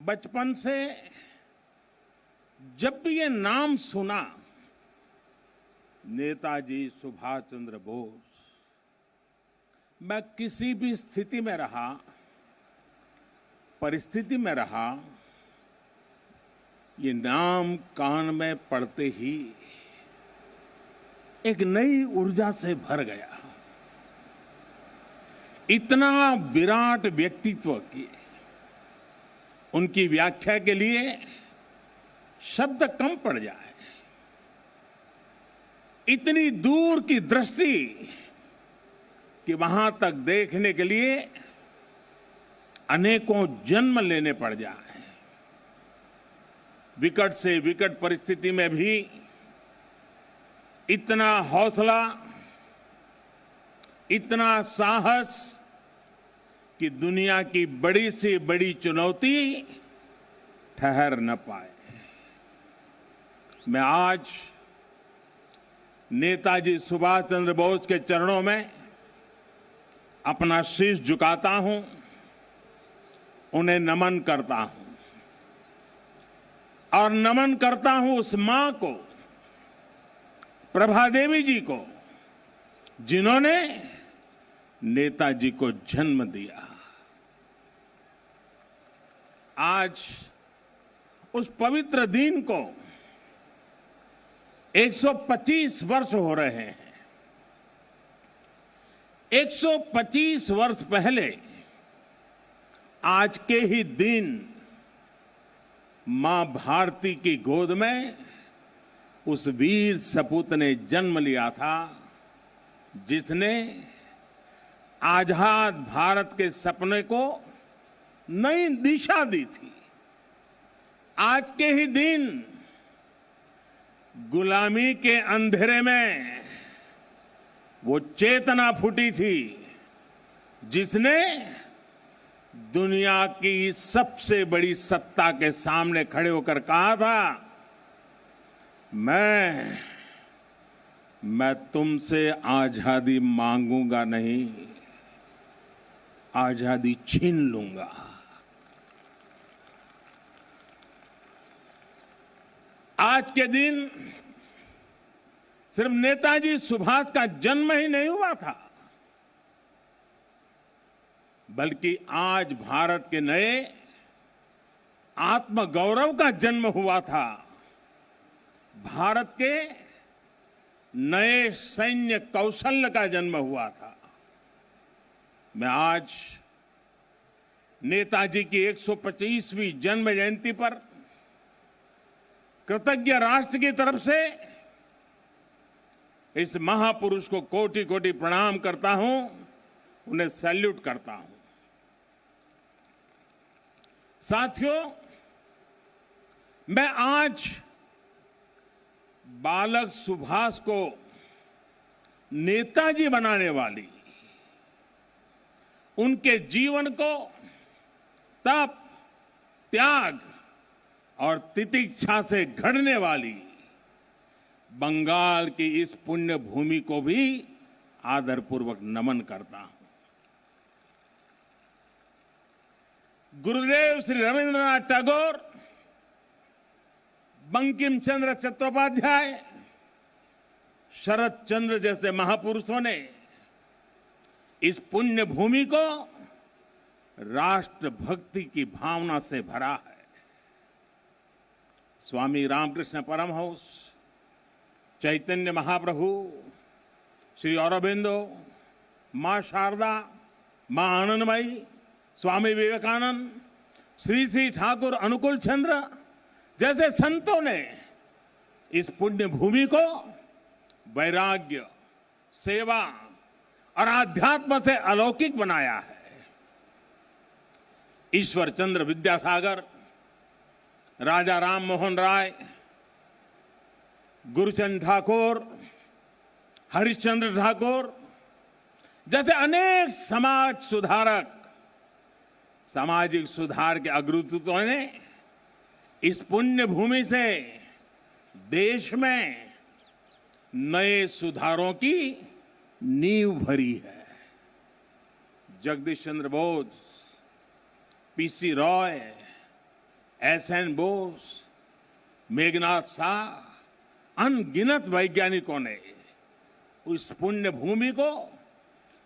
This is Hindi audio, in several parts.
बचपन से जब भी ये नाम सुना, नेताजी सुभाष चंद्र बोस, मैं किसी भी स्थिति में रहा, परिस्थिति में रहा, ये नाम कान में पड़ते ही एक नई ऊर्जा से भर गया। इतना विराट व्यक्तित्व की उनकी व्याख्या के लिए शब्द कम पड़ जाए। इतनी दूर की दृष्टि कि वहां तक देखने के लिए अनेकों जन्म लेने पड़ जाए। विकट से विकट परिस्थिति में भी इतना हौसला, इतना साहस कि दुनिया की बड़ी से बड़ी चुनौती ठहर न पाए। मैं आज नेताजी सुभाष चंद्र बोस के चरणों में अपना शीश झुकाता हूं, उन्हें नमन करता हूं और नमन करता हूं उस मां को, प्रभा देवी जी को, जिन्होंने नेताजी को जन्म दिया। आज उस पवित्र दिन को 125 वर्ष हो रहे हैं। 125 वर्ष पहले आज के ही दिन मां भारती की गोद में उस वीर सपूत ने जन्म लिया था, जिसने आजाद भारत के सपने को नई दिशा दी थी। आज के ही दिन गुलामी के अंधेरे में वो चेतना फूटी थी, जिसने दुनिया की सबसे बड़ी सत्ता के सामने खड़े होकर कहा था, मैं तुमसे आजादी मांगूंगा नहीं, आजादी छीन लूंगा। आज के दिन सिर्फ नेताजी सुभाष का जन्म ही नहीं हुआ था, बल्कि आज भारत के नए आत्मगौरव का जन्म हुआ था। भारत के नए सैन्य कौशल्य का जन्म हुआ था। मैं आज नेताजी की 125वीं जन्म जयंती पर कृतज्ञ राष्ट्र की तरफ से इस महापुरुष को कोटि कोटि प्रणाम करता हूं, उन्हें सैल्यूट करता हूं। साथियों, मैं आज बालक सुभाष को नेताजी बनाने वाली, उनके जीवन को तप, त्याग और तितिक्षा से घड़ने वाली बंगाल की इस पुण्य भूमि को भी आदरपूर्वक नमन करता हूं। गुरुदेव श्री रविंद्रनाथ टैगोर, बंकिम चंद्र चट्टोपाध्याय, शरद चंद्र जैसे महापुरुषों ने इस पुण्य भूमि को राष्ट्र भक्ति की भावना से भरा है। स्वामी रामकृष्ण परमहंस, चैतन्य महाप्रभु, श्री अरबिंदो, मां शारदा, मां आनंदमयी, स्वामी विवेकानंद, श्री श्री ठाकुर अनुकूल चंद्र जैसे संतों ने इस पुण्य भूमि को वैराग्य, सेवा और आध्यात्म से अलौकिक बनाया है। ईश्वर चंद्र विद्यासागर, राजा राम मोहन राय, गुरुचंद ठाकुर, हरिश्चंद्र ठाकुर जैसे अनेक समाज सुधारक, सामाजिक सुधार के अग्रदूतों ने इस पुण्य भूमि से देश में नए सुधारों की नींव भरी है। जगदीश चंद्र बोस, पीसी रॉय, एसएन बोस, मेघनाथ शाह, अनगिनत वैज्ञानिकों ने उस पुण्य भूमि को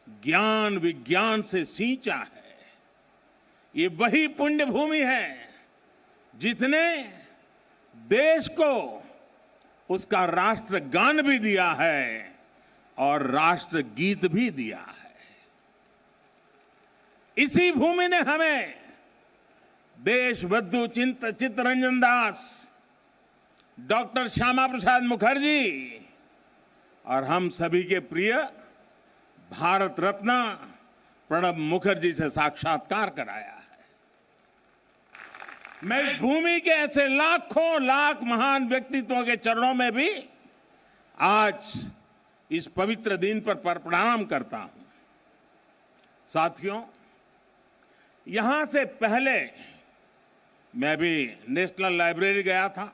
ज्ञान विज्ञान से सींचा है। ये वही पुण्य भूमि है जिसने देश को उसका राष्ट्रगान भी दिया है और राष्ट्रगीत भी दिया है। इसी भूमि ने हमें देशबंधु चित्तरंजन दास, डॉक्टर श्यामा प्रसाद मुखर्जी और हम सभी के प्रिय भारत रत्न प्रणब मुखर्जी से साक्षात्कार कराया है। मैं इस भूमि के ऐसे लाखों लाख महान व्यक्तित्वों के चरणों में भी आज इस पवित्र दिन पर प्रणाम करता हूं। साथियों, यहां से पहले मैं भी नेशनल लाइब्रेरी गया था,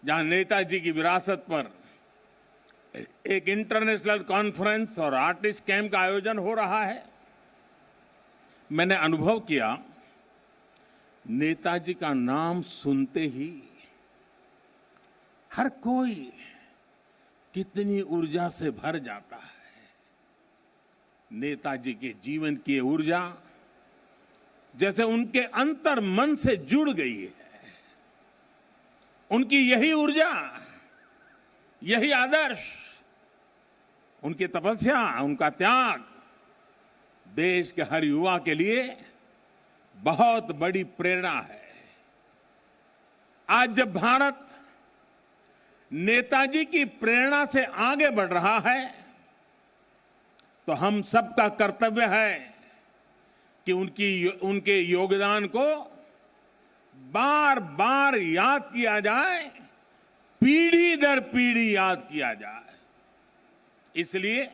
जहां नेताजी की विरासत पर एक इंटरनेशनल कॉन्फ्रेंस और आर्टिस्ट कैंप का आयोजन हो रहा है। मैंने अनुभव किया, नेताजी का नाम सुनते ही हर कोई कितनी ऊर्जा से भर जाता है। नेताजी के जीवन की ऊर्जा जैसे उनके अंतर मन से जुड़ गई है। उनकी यही ऊर्जा, यही आदर्श, उनकी तपस्या, उनका त्याग देश के हर युवा के लिए बहुत बड़ी प्रेरणा है। आज जब भारत नेताजी की प्रेरणा से आगे बढ़ रहा है, तो हम सबका कर्तव्य है कि उनके योगदान को बार बार याद किया जाए, पीढ़ी दर पीढ़ी याद किया जाए। इसलिए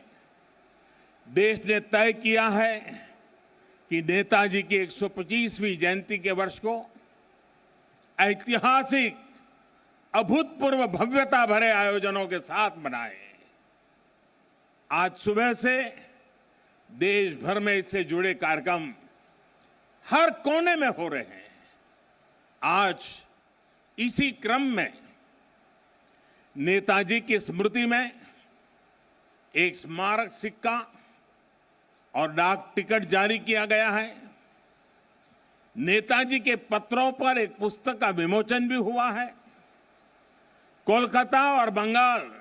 देश ने तय किया है कि नेताजी की 125वीं जयंती के वर्ष को ऐतिहासिक, अभूतपूर्व भव्यता भरे आयोजनों के साथ मनाएं। आज सुबह से देश भर में इससे जुड़े कार्यक्रम हर कोने में हो रहे हैं। आज इसी क्रम में नेताजी की स्मृति में एक स्मारक सिक्का और डाक टिकट जारी किया गया है। नेताजी के पत्रों पर एक पुस्तक का विमोचन भी हुआ है। कोलकाता और बंगाल,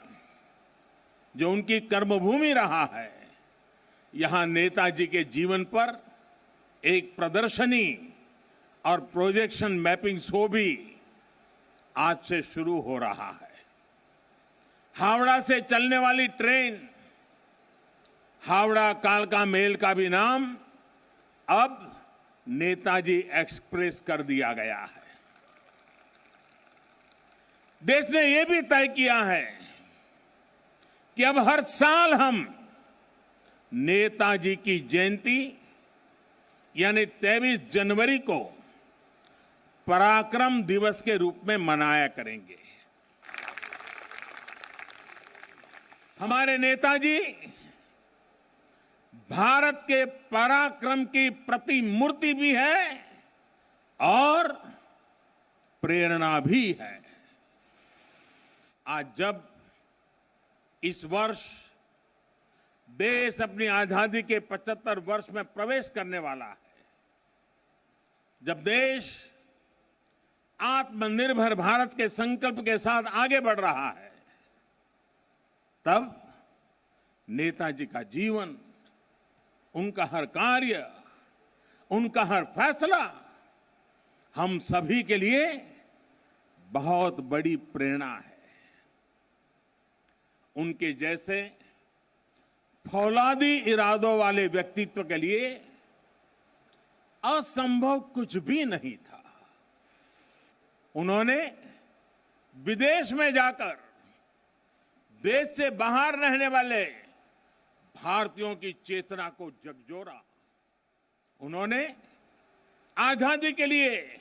जो उनकी कर्मभूमि रहा है, यहां नेताजी के जीवन पर एक प्रदर्शनी और प्रोजेक्शन मैपिंग शो भी आज से शुरू हो रहा है। हावड़ा से चलने वाली ट्रेन हावड़ा कालका मेल का भी नाम अब नेताजी एक्सप्रेस कर दिया गया है। देश ने यह भी तय किया है कि अब हर साल हम नेताजी की जयंती यानी 23 जनवरी को पराक्रम दिवस के रूप में मनाया करेंगे। हमारे नेताजी भारत के पराक्रम की प्रतिमूर्ति भी है और प्रेरणा भी है। आज जब इस वर्ष देश अपनी आजादी के 75 वर्ष में प्रवेश करने वाला है, जब देश आत्मनिर्भर भारत के संकल्प के साथ आगे बढ़ रहा है, तब नेताजी का जीवन, उनका हर कार्य, उनका हर फैसला हम सभी के लिए बहुत बड़ी प्रेरणा है। उनके जैसे फौलादी इरादों वाले व्यक्तित्व के लिए असंभव कुछ भी नहीं था। उन्होंने विदेश में जाकर देश से बाहर रहने वाले भारतीयों की चेतना को झकझोरा। उन्होंने आजादी के लिए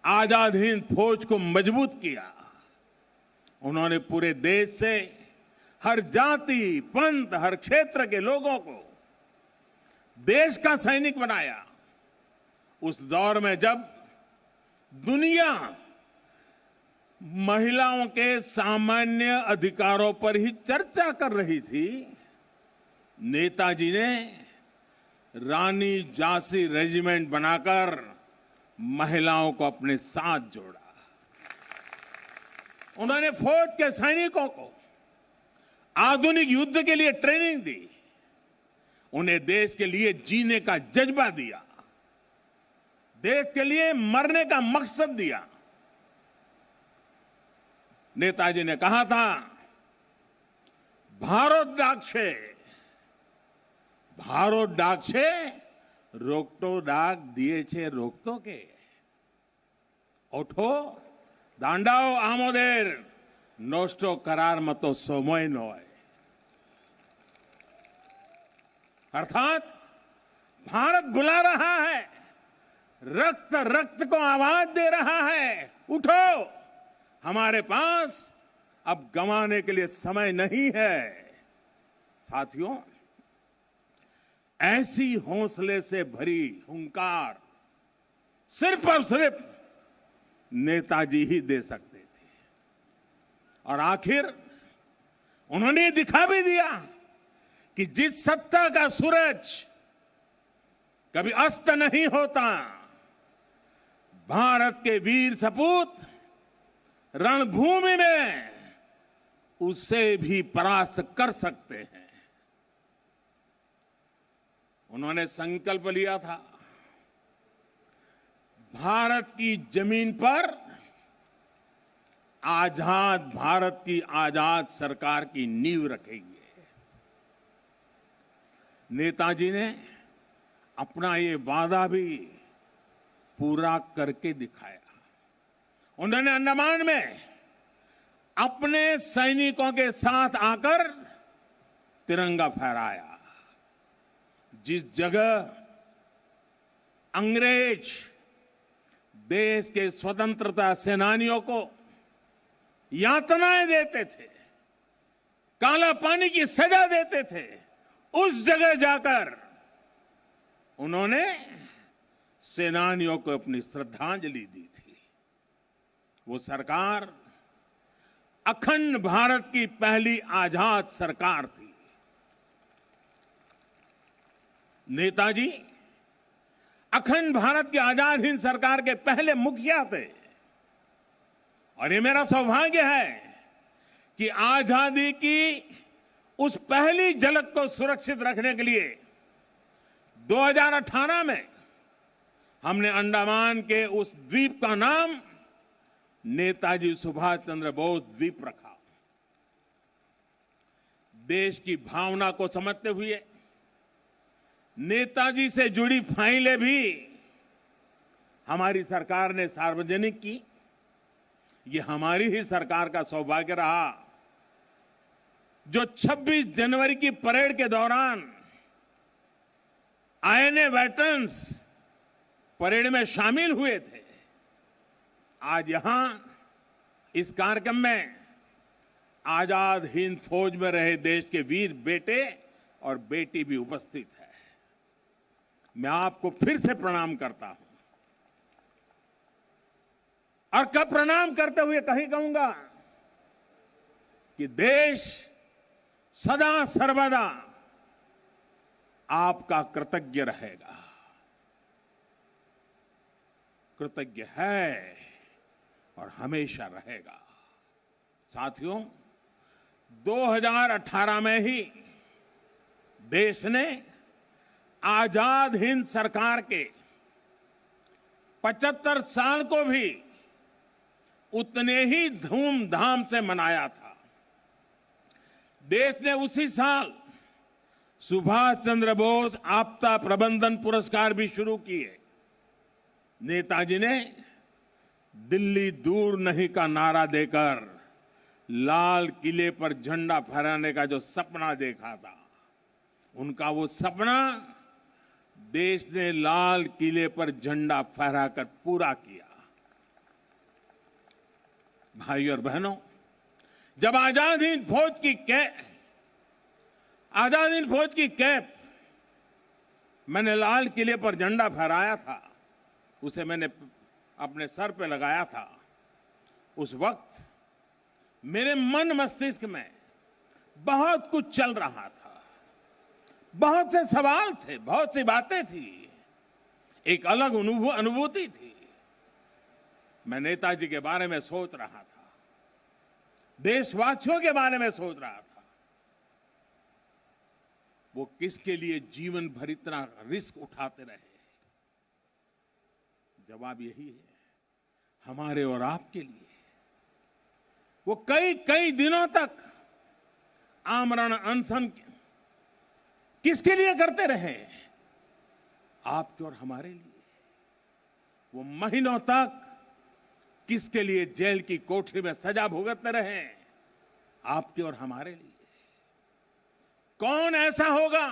आजाद हिंद फौज को मजबूत किया। उन्होंने पूरे देश से हर जाति, पंथ, हर क्षेत्र के लोगों को देश का सैनिक बनाया। उस दौर में जब दुनिया महिलाओं के सामान्य अधिकारों पर ही चर्चा कर रही थी, नेताजी ने रानी झांसी रेजिमेंट बनाकर महिलाओं को अपने साथ जोड़ा। उन्होंने फौज के सैनिकों को आधुनिक युद्ध के लिए ट्रेनिंग दी, उन्हें देश के लिए जीने का जज्बा दिया, देश के लिए मरने का मकसद दिया। नेताजी ने कहा था, भारत डाक छे रोकटो डाक दिए छे रोकतो के ओठो दांडाओ आमोदेर नोस्टो करार मतो सोमोय नोय। अर्थात भारत बुला रहा है, रक्त रक्त को आवाज दे रहा है, उठो, हमारे पास अब गंवाने के लिए समय नहीं है। साथियों, ऐसी हौसले से भरी हुंकार सिर्फ और सिर्फ नेताजी ही दे सकते थे। और आखिर उन्होंने दिखा भी दिया कि जिस सत्ता का सूरज कभी अस्त नहीं होता, भारत के वीर सपूत रणभूमि में उससे भी परास्त कर सकते हैं। उन्होंने संकल्प लिया था, भारत की जमीन पर आजाद भारत की आजाद सरकार की नींव रखेंगे। नेताजी ने अपना ये वादा भी पूरा करके दिखाया। उन्होंने अंडमान में अपने सैनिकों के साथ आकर तिरंगा फहराया। जिस जगह अंग्रेज देश के स्वतंत्रता सेनानियों को यातनाएं देते थे, काला पानी की सजा देते थे, उस जगह जाकर उन्होंने सेनानियों को अपनी श्रद्धांजलि दी थी। वो सरकार अखंड भारत की पहली आजाद सरकार थी। नेताजी अखंड भारत की आजाद हिंद सरकार के पहले मुखिया थे। और ये मेरा सौभाग्य है कि आजादी की उस पहली झलक को सुरक्षित रखने के लिए 2018 में हमने अंडमान के उस द्वीप का नाम नेताजी सुभाष चंद्र बोस द्वीप रखा। देश की भावना को समझते हुए नेताजी से जुड़ी फाइलें भी हमारी सरकार ने सार्वजनिक की। ये हमारी ही सरकार का सौभाग्य रहा जो 26 जनवरी की परेड के दौरान आईएनए वेटरन्स परेड में शामिल हुए थे। आज यहां इस कार्यक्रम में आजाद हिंद फौज में रहे देश के वीर बेटे और बेटी भी उपस्थित है। मैं आपको फिर से प्रणाम करता हूं और कब प्रणाम करते हुए कहीं कहूंगा कि देश सदा सर्वदा आपका कृतज्ञ रहेगा, कृतज्ञ है और हमेशा रहेगा। साथियों, 2018 में ही देश ने आजाद हिंद सरकार के 75 साल को भी उतने ही धूमधाम से मनाया था। देश ने उसी साल सुभाष चंद्र बोस आपदा प्रबंधन पुरस्कार भी शुरू किए। नेताजी ने दिल्ली दूर नहीं का नारा देकर लाल किले पर झंडा फहराने का जो सपना देखा था, उनका वो सपना देश ने लाल किले पर झंडा फहराकर पूरा किया। भाई और बहनों, जब आजाद हिंद फौज की कैप मैंने लाल किले पर झंडा फहराया था, उसे मैंने अपने सर पे लगाया था, उस वक्त मेरे मन मस्तिष्क में बहुत कुछ चल रहा था, बहुत से सवाल थे, बहुत सी बातें थी, एक अलग अनुभूति थी। मैं नेताजी के बारे में सोच रहा था, देशवासियों के बारे में सोच रहा था। वो किसके लिए जीवन भर इतना रिस्क उठाते रहे? जवाब यही है, हमारे और आपके लिए। वो कई कई दिनों तक आमरण अनशन किसके लिए करते रहे? आपके और हमारे लिए। वो महीनों तक किसके लिए जेल की कोठरी में सजा भुगतते रहे? आपके और हमारे लिए। कौन ऐसा होगा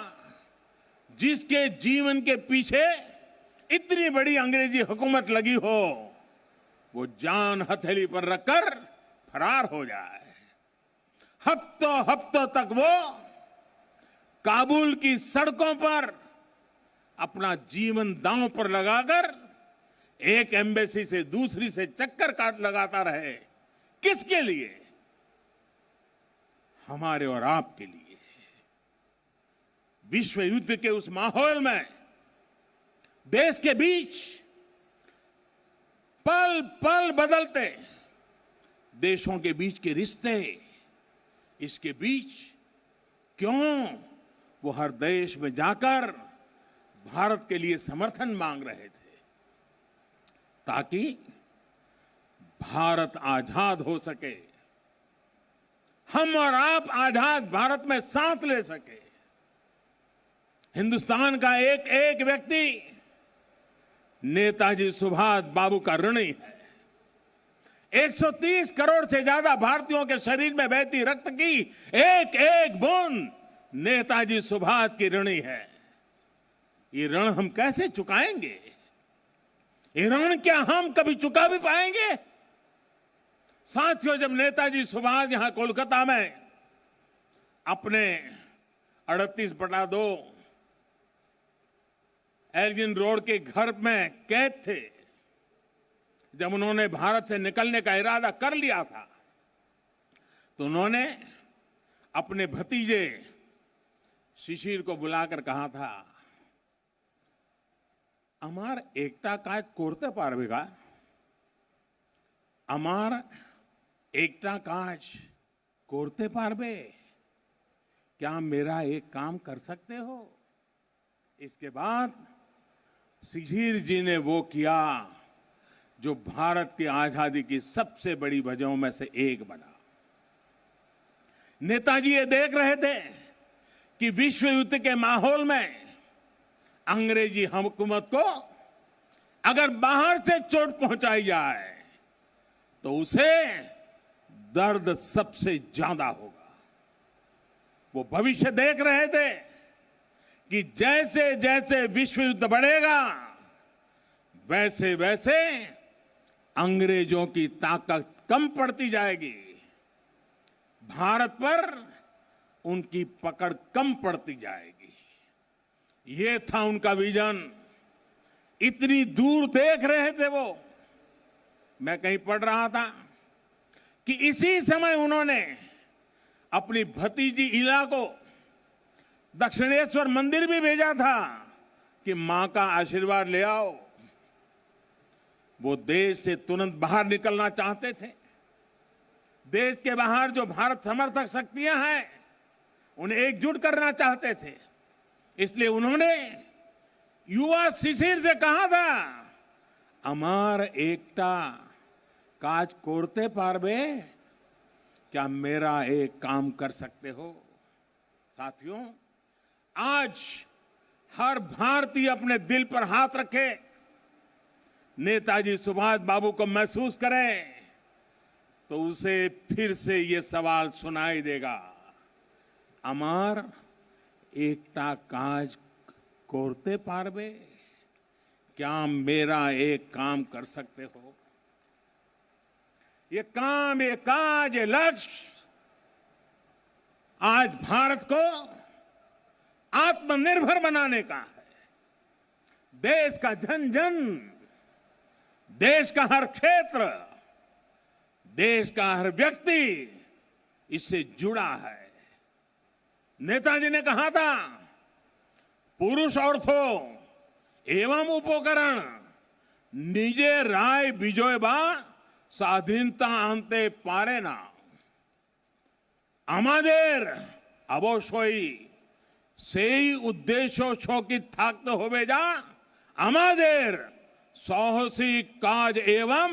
जिसके जीवन के पीछे इतनी बड़ी अंग्रेजी हुकूमत लगी हो, वो जान हथेली पर रखकर फरार हो जाए? हफ्तों हफ्तों तक वो काबुल की सड़कों पर अपना जीवन दांव पर लगाकर एक एम्बेसी से दूसरी से चक्कर काट लगाता रहे। किसके लिए? हमारे और आपके लिए। विश्व युद्ध के उस माहौल में देश के बीच पल पल बदलते देशों के बीच के रिश्ते, इसके बीच क्यों वो हर देश में जाकर भारत के लिए समर्थन मांग रहे थे, ताकि भारत आजाद हो सके, हम और आप आजाद भारत में सांस ले सके। हिंदुस्तान का एक एक व्यक्ति नेताजी सुभाष बाबू का ऋणी है। 130 करोड़ से ज्यादा भारतीयों के शरीर में बहती रक्त की एक एक बूंद नेताजी सुभाष की ऋणी है। ये ऋण हम कैसे चुकाएंगे? ये ऋण क्या हम कभी चुका भी पाएंगे? साथियों, जब नेताजी सुभाष यहां कोलकाता में अपने 38/2 एल्गिन रोड के घर में कैद थे, जब उन्होंने भारत से निकलने का इरादा कर लिया था, तो उन्होंने अपने भतीजे शिशिर को बुलाकर कहा था, अमार एकता काज कोरते पारबेगा? अमार एकता काज कोरते पारबे? क्या मेरा एक काम कर सकते हो? इसके बाद शिशिर जी ने वो किया जो भारत की आजादी की सबसे बड़ी वजहों में से एक बना। नेताजी ये देख रहे थे कि विश्व युद्ध के माहौल में अंग्रेजी हुकूमत को अगर बाहर से चोट पहुंचाई जाए तो उसे दर्द सबसे ज्यादा होगा। वो भविष्य देख रहे थे कि जैसे जैसे विश्व युद्ध बढ़ेगा, वैसे वैसे अंग्रेजों की ताकत कम पड़ती जाएगी, भारत पर उनकी पकड़ कम पड़ती जाएगी। ये था उनका विजन। इतनी दूर देख रहे थे वो। मैं कहीं पढ़ रहा था कि इसी समय उन्होंने अपनी भतीजी इला को दक्षिणेश्वर मंदिर भी भेजा था कि मां का आशीर्वाद ले आओ। वो देश से तुरंत बाहर निकलना चाहते थे। देश के बाहर जो भारत समर्थक शक्तियां हैं, उन्हें एकजुट करना चाहते थे। इसलिए उन्होंने युवा शिशिर से कहा था, अमार एकता काज कोरते पारबे? क्या मेरा एक काम कर सकते हो? साथियों, आज हर भारतीय अपने दिल पर हाथ रखे, नेताजी सुभाष बाबू को महसूस करे, तो उसे फिर से ये सवाल सुनाई देगा, अमार एकता काज कोरते पारबे? क्या मेरा एक काम कर सकते हो? ये काम, ये काज, ये लक्ष्य आज भारत को आत्मनिर्भर बनाने का है। देश का जन जन देश का हर क्षेत्र, देश का हर व्यक्ति इससे जुड़ा है। नेताजी ने कहा था, पुरुष अर्थो एवं उपकरण निजे राय विजय बा স্বাধীনতা আনতে পারে না। আমাদের অবশ্যই সেই উদ্দেশ্য সকিত থাকতে হবে যা আমাদের সাহসিক কাজ এবং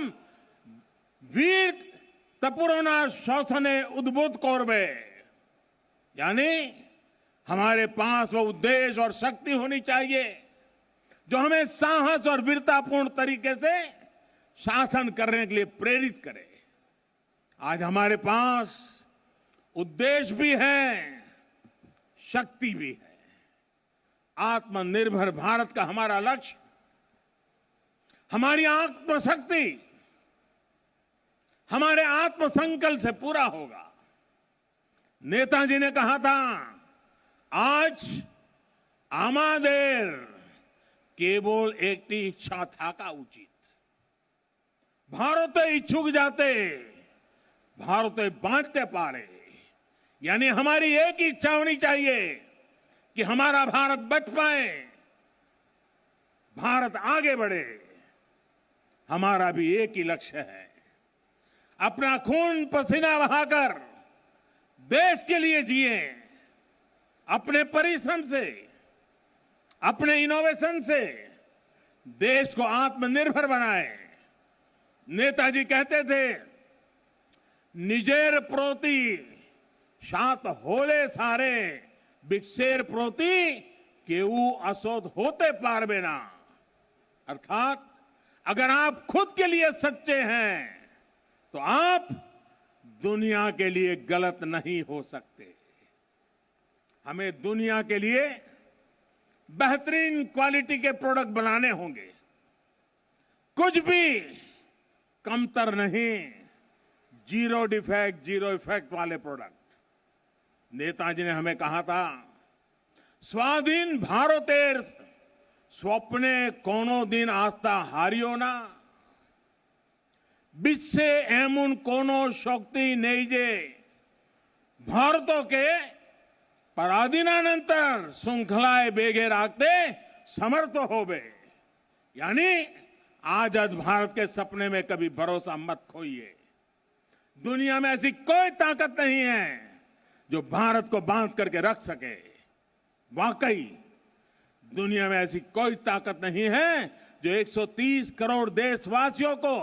वीर तपुरना शासने उद्बुद्ध करबे। यानी हमारे पास वो उद्देश्य और शक्ति होनी चाहिए जो हमें साहस और वीरतापूर्ण तरीके से शासन करने के लिए प्रेरित करे। आज हमारे पास उद्देश्य भी है, शक्ति भी है। आत्मनिर्भर भारत का हमारा लक्ष्य, हमारी आत्मशक्ति हमारे आत्मसंकल्प से पूरा होगा। नेताजी ने कहा था, आज आमादेर केवल एक इच्छा था का उचित। भारत इच्छुक जाते भारत बांटते पारे। यानी हमारी एक इच्छा होनी चाहिए कि हमारा भारत बच पाए, भारत आगे बढ़े। हमारा भी एक ही लक्ष्य है, अपना खून पसीना बहाकर देश के लिए जिए, अपने परिश्रम से, अपने इनोवेशन से देश को आत्मनिर्भर बनाए। नेताजी कहते थे, निजेर प्रोति सात होले सारे बिक्सेर प्रोति केऊ असोध होते पारबे ना। अर्थात अगर आप खुद के लिए सच्चे हैं तो आप दुनिया के लिए गलत नहीं हो सकते। हमें दुनिया के लिए बेहतरीन क्वालिटी के प्रोडक्ट बनाने होंगे, कुछ भी कमतर नहीं, जीरो डिफेक्ट जीरो इफेक्ट वाले प्रोडक्ट। नेताजी ने हमें कहा था, स्वाधीन भारतेर स्वप्ने कोनो दिन आस्था हारियो ना। বিশ্বে এমন কোন শক্তি নেই যে ভারতকে पराधीनानंतर श्रृंखलाएं बेगे रखते समर्थ होवे। यानी आजाद भारत के सपने में कभी भरोसा मत खोइए। दुनिया में ऐसी कोई ताकत नहीं है जो भारत को बांध करके रख सके। वाकई दुनिया में ऐसी कोई ताकत नहीं है जो 130 करोड़ देशवासियों को,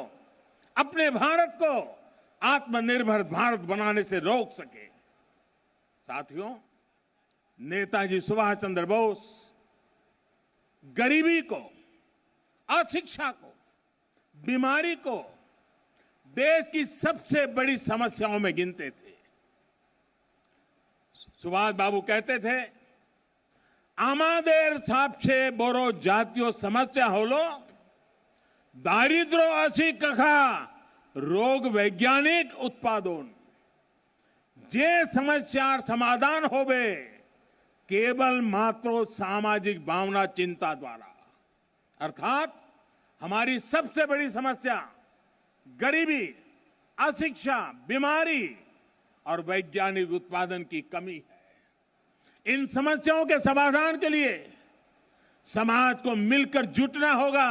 अपने भारत को आत्मनिर्भर भारत बनाने से रोक सके। साथियों, नेताजी सुभाष चंद्र बोस गरीबी को, अशिक्षा को, बीमारी को देश की सबसे बड़ी समस्याओं में गिनते थे। सुभाष बाबू कहते थे, आमादेर सबसे बड़ो जातीय समस्या होलो दारिद्र असी कखा रोग वैज्ञानिक उत्पादन। जे समस्यार समाधान होवे केवल मात्र सामाजिक भावना चिंता द्वारा। अर्थात हमारी सबसे बड़ी समस्या गरीबी, अशिक्षा, बीमारी और वैज्ञानिक उत्पादन की कमी है। इन समस्याओं के समाधान के लिए समाज को मिलकर जुटना होगा,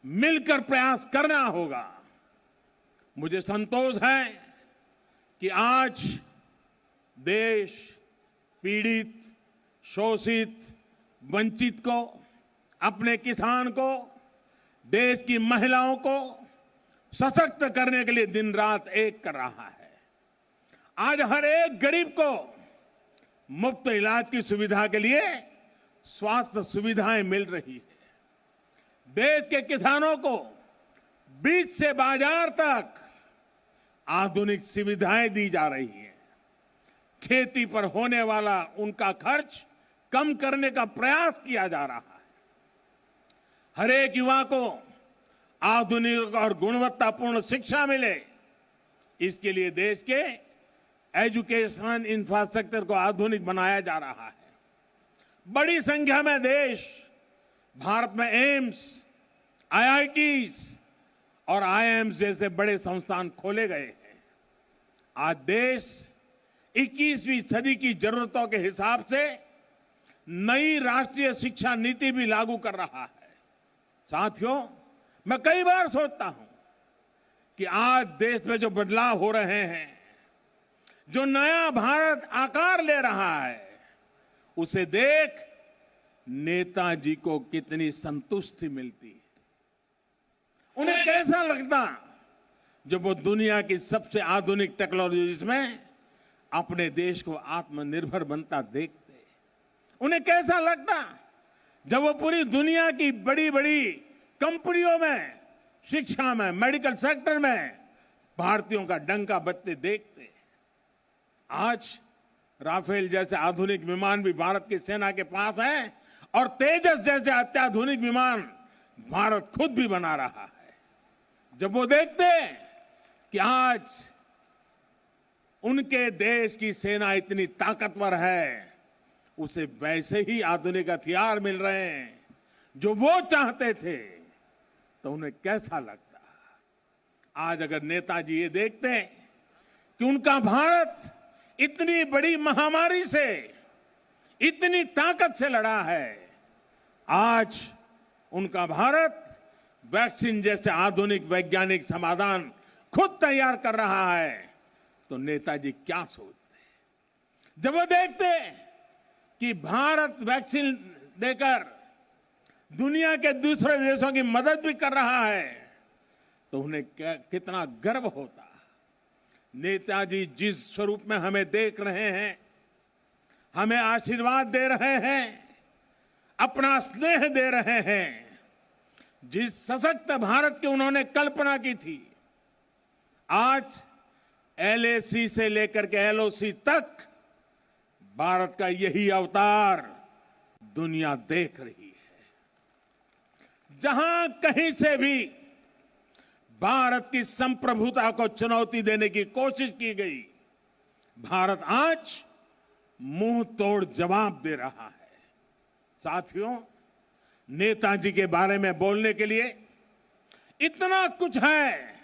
मिलकर प्रयास करना होगा। मुझे संतोष है कि आज देश पीड़ित, शोषित, वंचित को, अपने किसान को, देश की महिलाओं को सशक्त करने के लिए दिन रात एक कर रहा है। आज हर एक गरीब को मुफ्त इलाज की सुविधा के लिए स्वास्थ्य सुविधाएं मिल रही है। देश के किसानों को बीज से बाजार तक आधुनिक सुविधाएं दी जा रही हैं। खेती पर होने वाला उनका खर्च कम करने का प्रयास किया जा रहा है। हर एक युवा को आधुनिक और गुणवत्तापूर्ण शिक्षा मिले, इसके लिए देश के एजुकेशन इंफ्रास्ट्रक्चर को आधुनिक बनाया जा रहा है। बड़ी संख्या में देश भारत में एम्स, आईआईटीज, और आईआईएम जैसे बड़े संस्थान खोले गए हैं। आज देश 21वीं सदी की जरूरतों के हिसाब से नई राष्ट्रीय शिक्षा नीति भी लागू कर रहा है। साथियों, मैं कई बार सोचता हूं कि आज देश में जो बदलाव हो रहे हैं, जो नया भारत आकार ले रहा है, उसे देख नेताजी को कितनी संतुष्टि मिलती है। उन्हें कैसा लगता जब वो दुनिया की सबसे आधुनिक टेक्नोलॉजी में अपने देश को आत्मनिर्भर बनता देखते। उन्हें कैसा लगता जब वो पूरी दुनिया की बड़ी बड़ी कंपनियों में, शिक्षा में, मेडिकल सेक्टर में भारतीयों का डंका बजते देखते। आज राफेल जैसे आधुनिक विमान भी भारत की सेना के पास हैं और तेजस जैसे अत्याधुनिक विमान भारत खुद भी बना रहा है। जब वो देखते कि आज उनके देश की सेना इतनी ताकतवर है, उसे वैसे ही आधुनिक हथियार मिल रहे हैं जो वो चाहते थे, तो उन्हें कैसा लगता। आज अगर नेताजी ये देखते कि उनका भारत इतनी बड़ी महामारी से, इतनी ताकत से लड़ा है, आज उनका भारत वैक्सीन जैसे आधुनिक वैज्ञानिक समाधान खुद तैयार कर रहा है, तो नेताजी क्या सोचते। जब वो देखते कि भारत वैक्सीन देकर दुनिया के दूसरे देशों की मदद भी कर रहा है, तो उन्हें कितना गर्व होता। नेताजी जिस स्वरूप में हमें देख रहे हैं, हमें आशीर्वाद दे रहे हैं, अपना स्नेह दे रहे हैं, जिस सशक्त भारत की उन्होंने कल्पना की थी, आज एलएसी से लेकर के एलओसी तक भारत का यही अवतार दुनिया देख रही है। जहां कहीं से भी भारत की संप्रभुता को चुनौती देने की कोशिश की गई, भारत आज मुंह तोड़ जवाब दे रहा है। साथियों, नेताजी के बारे में बोलने के लिए इतना कुछ है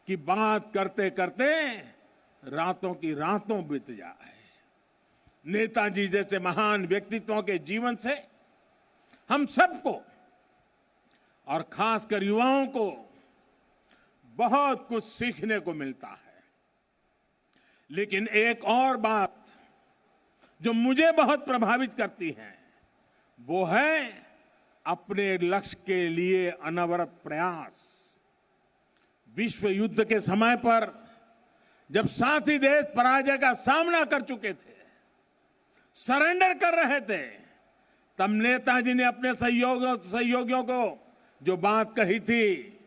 कि बात करते करते रातों की रातों बीत जाए। नेताजी जैसे महान व्यक्तित्वों के जीवन से हम सबको और खासकर युवाओं को बहुत कुछ सीखने को मिलता है। लेकिन एक और बात जो मुझे बहुत प्रभावित करती है, वो है अपने लक्ष्य के लिए अनवरत प्रयास। विश्व युद्ध के समय पर जब साथी देश पराजय का सामना कर चुके थे, सरेंडर कर रहे थे, तब नेताजी ने अपने सहयोगियों को जो बात कही थी,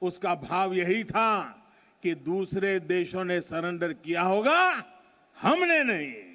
उसका भाव यही था कि दूसरे देशों ने सरेंडर किया होगा, हमने नहीं।